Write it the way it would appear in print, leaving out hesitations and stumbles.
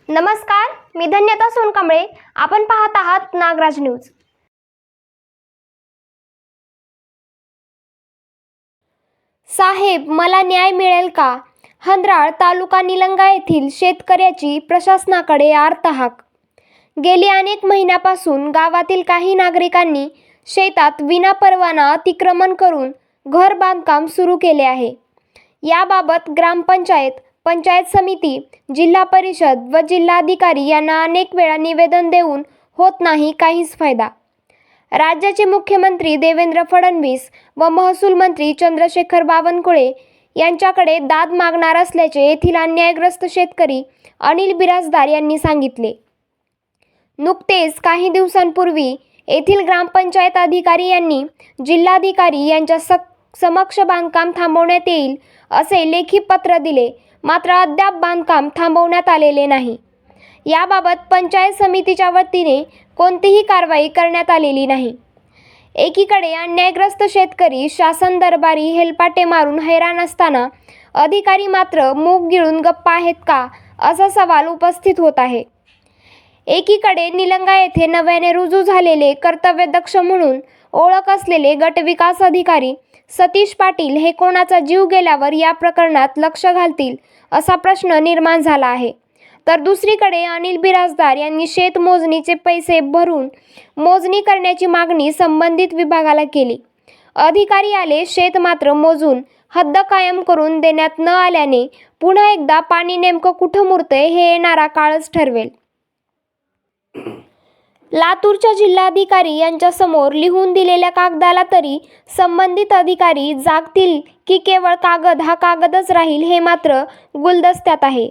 नमस्कार, मी धन्यता सोनकांबळे. आपण पाहत आहात नागराज न्यूज. साहेब, मला न्याय मिळेल का? हंद्राळ तालुका निलंगा येथील शेतकऱ्याची प्रशासनाकडे आर्तहाक. गेली अनेक महिन्यापासून गावातील काही नागरिकांनी शेतात विनापरवाना अतिक्रमण करून घर बांधकाम सुरू केले आहे. याबाबत ग्रामपंचायत, पंचायत समिती, जिल्हा परिषद व जिल्हाधिकारी यांना अनेक वेळा निवेदन देऊन होत नाही काहीच फायदा. राज्याचे मुख्यमंत्री देवेंद्र फडणवीस व महसूल मंत्री चंद्रशेखर बावनकुळे यांच्याकडे दाद मागणार असल्याचे येथील अन्यायग्रस्त शेतकरी अनिल बिराजदार यांनी सांगितले. नुकतेच काही दिवसांपूर्वी येथील ग्रामपंचायत अधिकारी यांनी जिल्हाधिकारी यांच्या समक्ष बांधकाम थांबवण्यात येईल असे लेखी पत्र दिले, मात्र अद्याप बांधकाम थांबवण्यात आलेले नाही. याबाबत पंचायत समितीच्या वतीने कोणतीही कारवाई करण्यात आलेली नाही. एकीकडे अन्यायग्रस्त शेतकरी शासन दरबारी हेलपाटे मारून हैराण असताना अधिकारी मात्र मूग गिळून गप्प आहेत का, असा सवाल उपस्थित होत आहे. एकीकडे निलंगा येथे नव्याने रुजू झालेले कर्तव्यदक्ष म्हणून ओळख असलेले गटविकास अधिकारी सतीश पाटील हे कोणाचा जीव गेल्यावर या प्रकरणात लक्ष घालतील असा प्रश्न निर्माण झाला आहे. तर दुसरीकडे अनिल बिराजदार यांनी शेत मोजणीचे पैसे भरून मोजणी करण्याची मागणी संबंधित विभागाला केली. अधिकारी आले, शेत मात्र मोजून हद्द कायम करून देण्यात न आल्याने पुन्हा एकदा पाणी नेमकं कुठं मुरतंय हे येणारा काळच ठरवेल. लातूरच्या जिल्हाधिकारी यांच्या समोर लिहून दिलेल्या कागदाला तरी संबंधित अधिकारी जागतील की केवळ कागद हा कागदच राहील हे मात्र गुलदस्त्यात आहे.